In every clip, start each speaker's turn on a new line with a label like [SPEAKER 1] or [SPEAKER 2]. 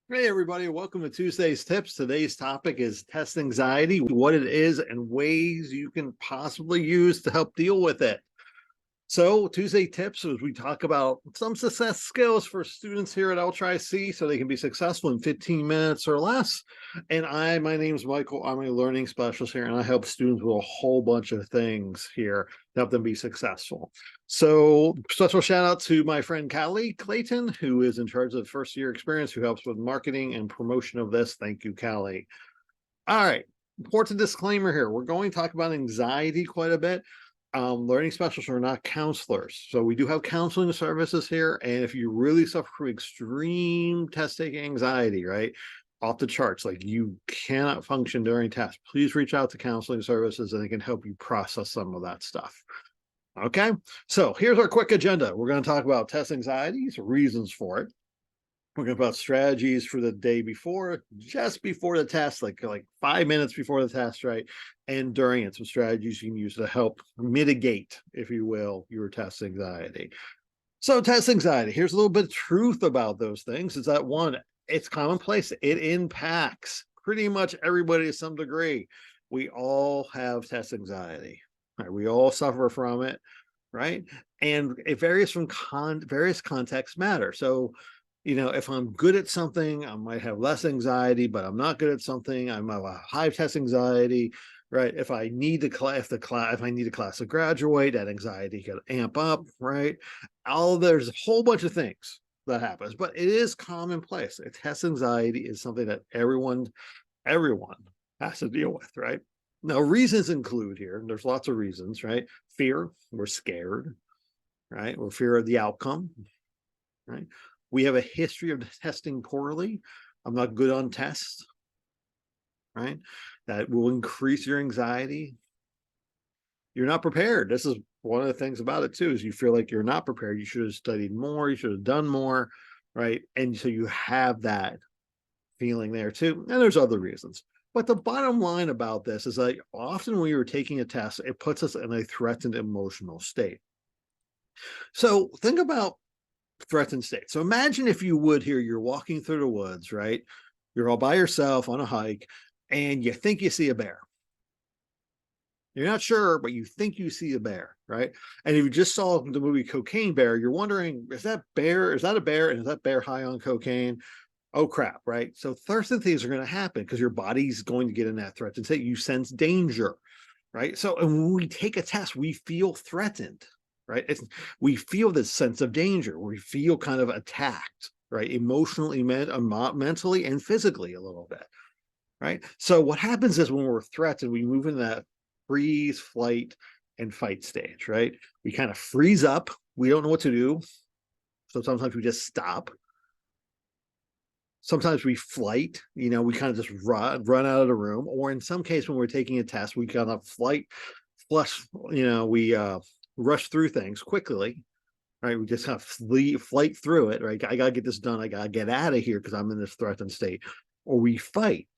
[SPEAKER 1] Hey everybody, welcome to Tuesday's Tips. Today's topic is test anxiety, what it is and ways you can possibly use to help deal with it. So Tuesday Tips is we talk about some success skills for students here at LCCC so they can be successful in 15 minutes or less. And my name's Michael. I'm a learning specialist here and I help students with a whole bunch of things here to help them be successful. So special shout out to my friend Callie Clayton, who is in charge of first year experience, who helps with marketing and promotion of this. Thank you, Callie. All right. Important disclaimer here. We're going to talk about anxiety quite a bit. Learning specialists are not counselors. So we do have counseling services here. And if you really suffer from extreme test taking anxiety, right, off the charts, like you cannot function during tests, please reach out to counseling services and they can help you process some of that stuff. Okay, so here's our quick agenda. We're going to talk about test anxieties, reasons for it. We're going to talk about strategies for the day before, just before the test, like 5 minutes before the test, right? And during it, some strategies you can use to help mitigate, if you will, your test anxiety. So test anxiety, here's a little bit of truth about those things, is that one, it's commonplace. It impacts pretty much everybody to some degree. We all have test anxiety, right? We all suffer from it, right? And it varies from various contexts matter. So if I'm good at something, I might have less anxiety, but I'm not good at something, I might have high test anxiety, right? If I need a class to graduate, that anxiety can amp up, right? There's a whole bunch of things that happens, but it is commonplace. Test anxiety is something that everyone has to deal with, right? Now, reasons include here, and there's lots of reasons, right? Fear, we're scared, right? We're fear of the outcome, right? We have a history of testing poorly. I'm not good on tests, right? That will increase your anxiety. You're not prepared. This is one of the things about it too, is you feel like you're not prepared. You should have studied more. You should have done more, right? And so you have that feeling there too. And there's other reasons. But the bottom line about this is that often when you're taking a test, it puts us in a threatened emotional state. So think about threatened state. So imagine, if you would, here you're walking through the woods, right? You're all by yourself on a hike and you think you see a bear. You're not sure, but you think you see a bear, right? And if you just saw the movie Cocaine Bear, you're wondering, is that a bear? And is that bear high on cocaine? Oh crap, right? So certain things are going to happen because your body's going to get in that threatened state. You sense danger, right? So, and when we take a test, we feel threatened, right? We feel this sense of danger. We feel kind of attacked, right? Emotionally, mentally, and physically a little bit, right? So what happens is when we're threatened, we move into that freeze, flight, and fight stage, right? We kind of freeze up. We don't know what to do. So sometimes we just stop. Sometimes we flight, we kind of just run out of the room. Or in some case, when we're taking a test, we kind of we rush through things quickly, right? We just kind of flight through it, right? I got to get this done. I got to get out of here because I'm in this threatened state. Or we fight,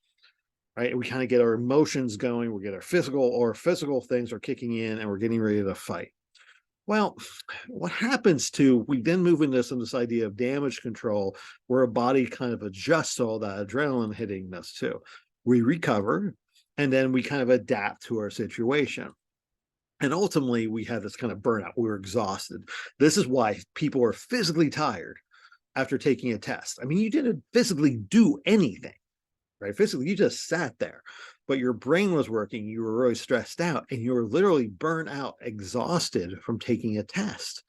[SPEAKER 1] right? We kind of get our emotions going. We get our physical things are kicking in and we're getting ready to fight. Well, what happens we then move into this idea of damage control, where a body kind of adjusts to all that adrenaline hitting us too. We recover, and then we kind of adapt to our situation. And ultimately, we have this kind of burnout. We're exhausted. This is why people are physically tired after taking a test. I mean, you didn't physically do anything, right? Physically, you just sat there, but your brain was working. You were really stressed out and you were literally burnt out, exhausted from taking a test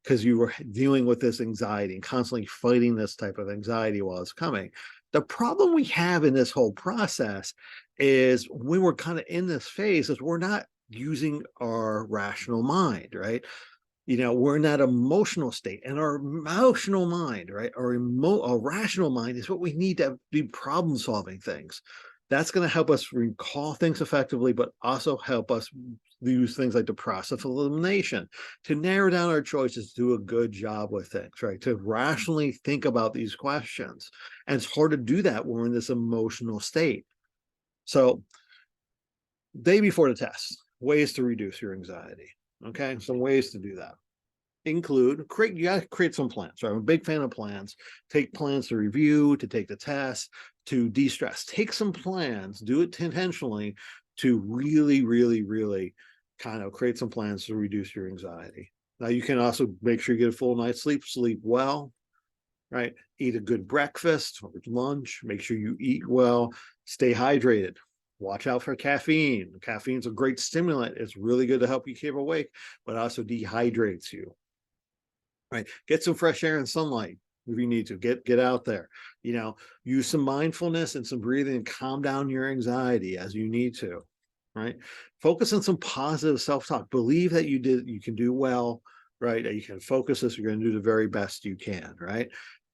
[SPEAKER 1] because you were dealing with this anxiety and constantly fighting this type of anxiety while it's coming. The problem we have in this whole process is when we're kind of in this phase is we're not using our rational mind, right? We're in that emotional state, and our emotional mind, right? Our rational mind is what we need to be problem solving things. That's going to help us recall things effectively, but also help us use things like the process of elimination to narrow down our choices, do a good job with things, right? To rationally think about these questions. And it's hard to do that when we're in this emotional state. So, day before the test, ways to reduce your anxiety. Okay, some ways to do that. include you got to create some plans, right? I'm a big fan of plans. Take plans to review, to take the test, to de-stress. Take some plans, do it intentionally to really, really, really kind of create some plans to reduce your anxiety. Now you can also make sure you get a full night's sleep, sleep well, right? Eat a good breakfast or lunch, make sure you eat well, stay hydrated. Watch out for caffeine. Caffeine's a great stimulant. It's really good to help you keep awake, but also dehydrates you. Right? Get some fresh air and sunlight if you need to. Get out there. Use some mindfulness and some breathing and calm down your anxiety as you need to. Right? Focus on some positive self-talk. Believe that you can do well, right? That you can focus this, you're going to do the very best you can, right?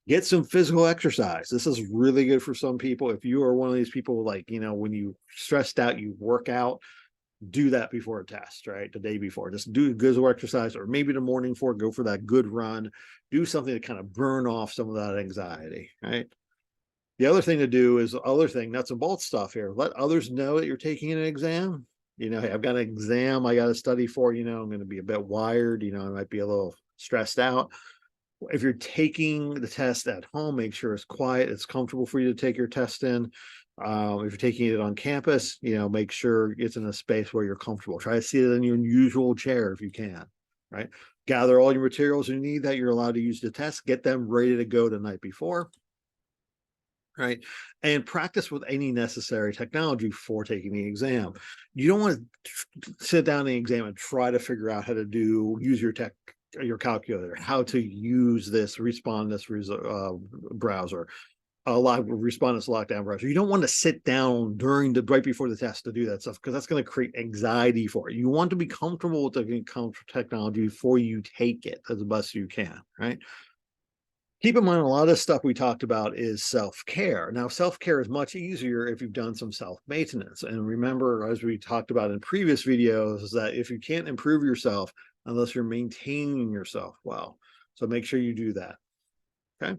[SPEAKER 1] Get some physical exercise. This is really good for some people. If you are one of these people, like, when you stressed out, you work out, do that before a test, right? The day before, just do a good exercise, or maybe the morning before, go for that good run, do something to kind of burn off some of that anxiety, right? The other thing to do is nuts and bolts stuff here. Let others know that you're taking an exam. Hey, I've got an exam I got to study for, I'm going to be a bit wired, I might be a little stressed out. If you're taking the test at home, make sure it's quiet, it's comfortable for you to take your test in. If you're taking it on campus, make sure it's in a space where you're comfortable. Try to sit in your usual chair if you can, right? Gather all your materials you need that you're allowed to use the test. Get them ready to go the night before, right? And practice with any necessary technology for taking the exam. You don't want to sit down in the exam and try to figure out how to use your calculator, how to use this browser, respondents lockdown browser. You don't want to sit down right before the test to do that stuff, because that's going to create anxiety for you. You want to be comfortable with the technology before you take it as best you can, right? Keep in mind, a lot of stuff we talked about is self-care. Now, self-care is much easier if you've done some self-maintenance. And remember, as we talked about in previous videos, is that if you can't improve yourself unless you're maintaining yourself well. So make sure you do that. Okay.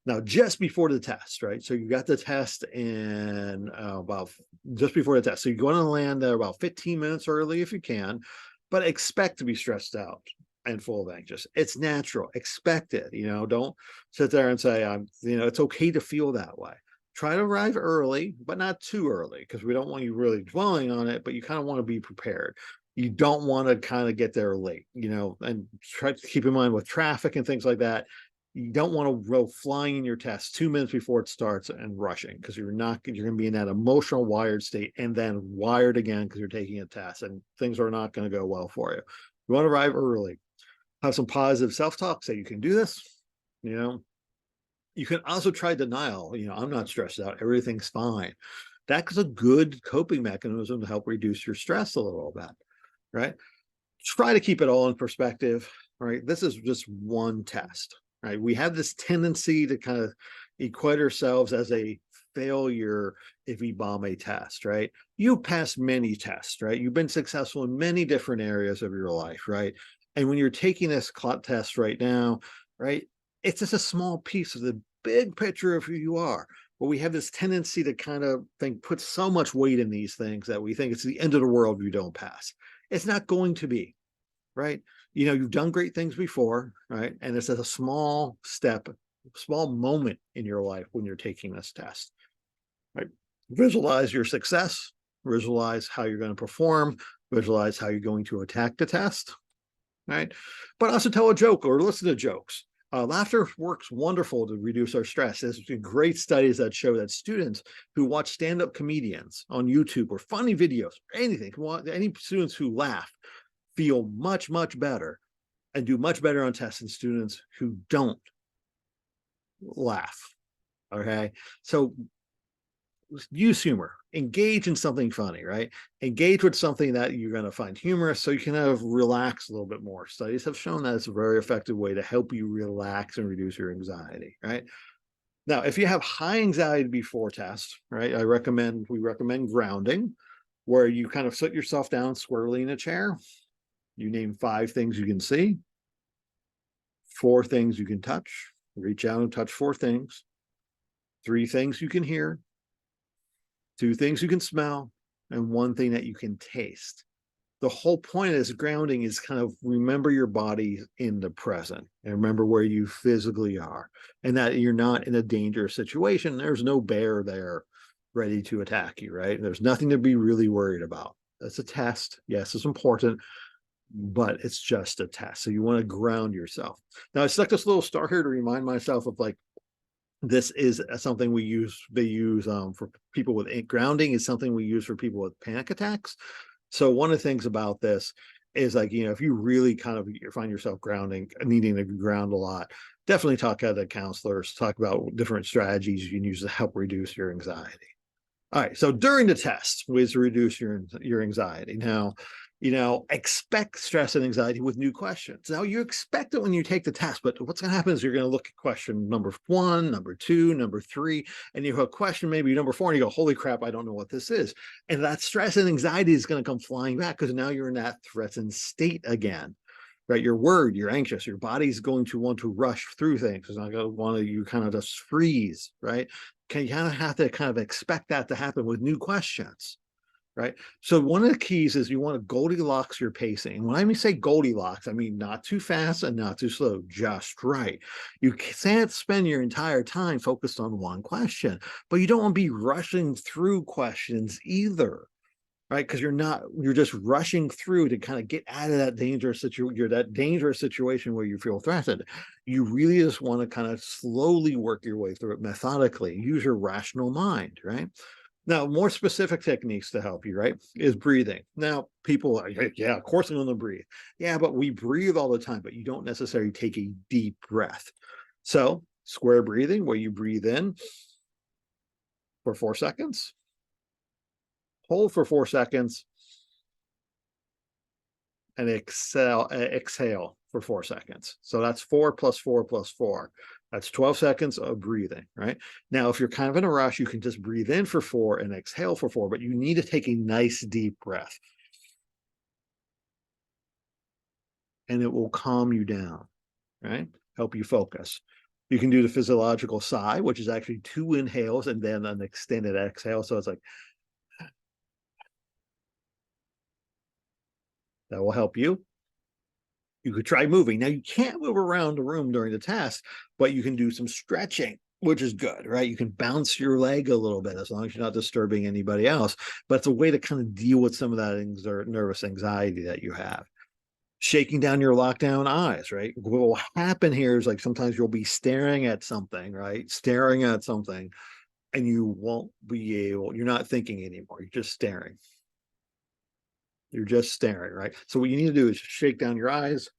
[SPEAKER 1] Now, just before the test, right? So you got the test in just before the test. So you're going to land there about 15 minutes early if you can, but expect to be stressed out and full of anxious. It's natural. Expect it. Don't sit there and say, it's okay to feel that way. Try to arrive early, but not too early, because we don't want you really dwelling on it, but you kind of want to be prepared. You don't want to kind of get there late, and try to keep in mind with traffic and things like that. You don't want to go flying in your test 2 minutes before it starts and rushing, because you're going to be in that emotional wired state and then wired again because you're taking a test, and things are not going to go well for you. You want to arrive early. Have some positive self-talk, say you can do this. You can also try denial. I'm not stressed out, everything's fine. That's a good coping mechanism to help reduce your stress a little bit, right? Try to keep it all in perspective, right? This is just one test, right? We have this tendency to kind of equate ourselves as a failure if we bomb a test, right? You passed many tests, right? You've been successful in many different areas of your life, right? And when you're taking this test right now, right, it's just a small piece of the big picture of who you are. But we have this tendency to kind of put so much weight in these things that we think it's the end of the world if you don't pass. It's not going to be, right? You've done great things before, right? And it's a small step, small moment in your life when you're taking this test, right? Visualize your success, visualize how you're going to perform, visualize how you're going to attack the test, right? But also tell a joke or listen to jokes. Laughter works wonderful to reduce our stress. There's great studies that show that students who watch stand-up comedians on YouTube or funny videos, or anything, any students who laugh feel much, much better and do much better on tests than students who don't laugh. Okay. So use humor, engage in something funny, right? Engage with something that you're going to find humorous so you can relax a little bit more. Studies have shown that it's a very effective way to help you relax and reduce your anxiety, right? Now, if you have high anxiety before test, right, we recommend grounding, where you kind of sit yourself down squarely in a chair. You name 5 things you can see, 4 things you can touch, reach out and touch 4 things, 3 things you can hear, 2 things you can smell, and 1 thing that you can taste. The whole point is grounding is kind of remember your body in the present and remember where you physically are and that you're not in a dangerous situation. There's no bear there ready to attack you, right? There's nothing to be really worried about. That's a test. Yes, it's important, but it's just a test. So you want to ground yourself. Now I stuck this little star here to remind myself of like, this is something we use, they use for people with grounding is something we use for people with panic attacks. So one of the things about this is like, if you really kind of find yourself needing to ground a lot, definitely talk to counselors, talk about different strategies you can use to help reduce your anxiety. All right, so during the test ways to reduce your anxiety. Now, expect stress and anxiety with new questions. Now, you expect it when you take the test, but what's going to happen is you're going to look at question number 1, number 2, number 3, and you have a question maybe number 4, and you go, holy crap, I don't know what this is. And that stress and anxiety is going to come flying back because now you're in that threatened state again. Right, you're worried, you're anxious, your body's going to want to rush through things. It's not going to want to, you kind of just freeze, right? You kind of have to kind of expect that to happen with new questions, right? So one of the keys is you want to Goldilocks your pacing. And when I say Goldilocks, I mean not too fast and not too slow, just right. You can't spend your entire time focused on one question, but you don't want to be rushing through questions either. Right, because you're just rushing through to kind of get out of that dangerous situation where you feel threatened. You really just want to kind of slowly work your way through it methodically. Use your rational mind, right? Now, more specific techniques to help you, right, is breathing. Now, people are like, yeah, of course I'm going to breathe. Yeah, but we breathe all the time, but you don't necessarily take a deep breath. So square breathing, where you breathe in for 4 seconds, hold for 4 seconds, and exhale for 4 seconds. So that's 4 plus 4 plus 4. That's 12 seconds of breathing, right? Now, if you're kind of in a rush, you can just breathe in for 4 and exhale for 4, but you need to take a nice deep breath. And it will calm you down, right? Help you focus. You can do the physiological sigh, which is actually 2 inhales and then an extended exhale. So it's like, that will help you. You could try moving. Now, you can't move around the room during the test, but you can do some stretching, which is good, right? You can bounce your leg a little bit as long as you're not disturbing anybody else. But it's a way to kind of deal with some of that nervous anxiety that you have. Shaking down your lockdown eyes, right? What will happen here is like sometimes you'll be staring at something, right? Staring at something, and you won't be able, you're not thinking anymore. You're just staring. You're just staring, right? So what you need to do is shake down your eyes,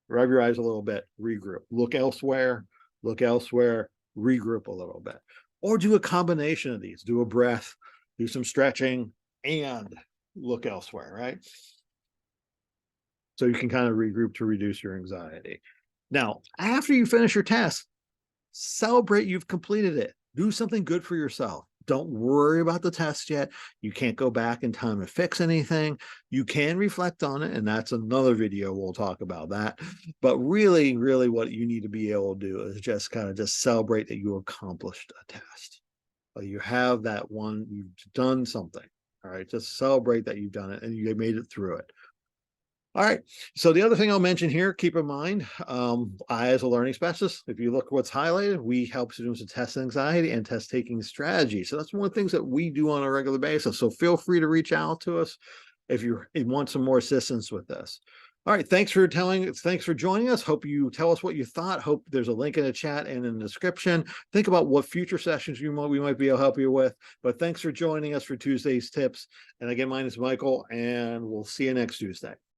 [SPEAKER 1] rub your eyes a little bit, regroup, look elsewhere, regroup a little bit, or do a combination of these. Do a breath, do some stretching, and look elsewhere, right? So you can kind of regroup to reduce your anxiety. Now, after you finish your test, celebrate you've completed it. Do something good for yourself. Don't worry about the test yet. You can't go back in time and fix anything. You can reflect on it, and that's another video. We'll talk about that. But really, really what you need to be able to do is just kind of just celebrate that you accomplished a test. You have that one, you've done something. All right, just celebrate that you've done it and you made it through it. All right. So the other thing I'll mention here, keep in mind, I, as a learning specialist, if you look what's highlighted, we help students with test anxiety and test taking strategy. So that's one of the things that we do on a regular basis. So feel free to reach out to us if you want some more assistance with this. All right. Thanks for joining us. Hope you tell us what you thought. Hope there's a link in the chat and in the description. Think about what future sessions we might be able to help you with. But thanks for joining us for Tuesday's tips. And again, my name is Michael, and we'll see you next Tuesday.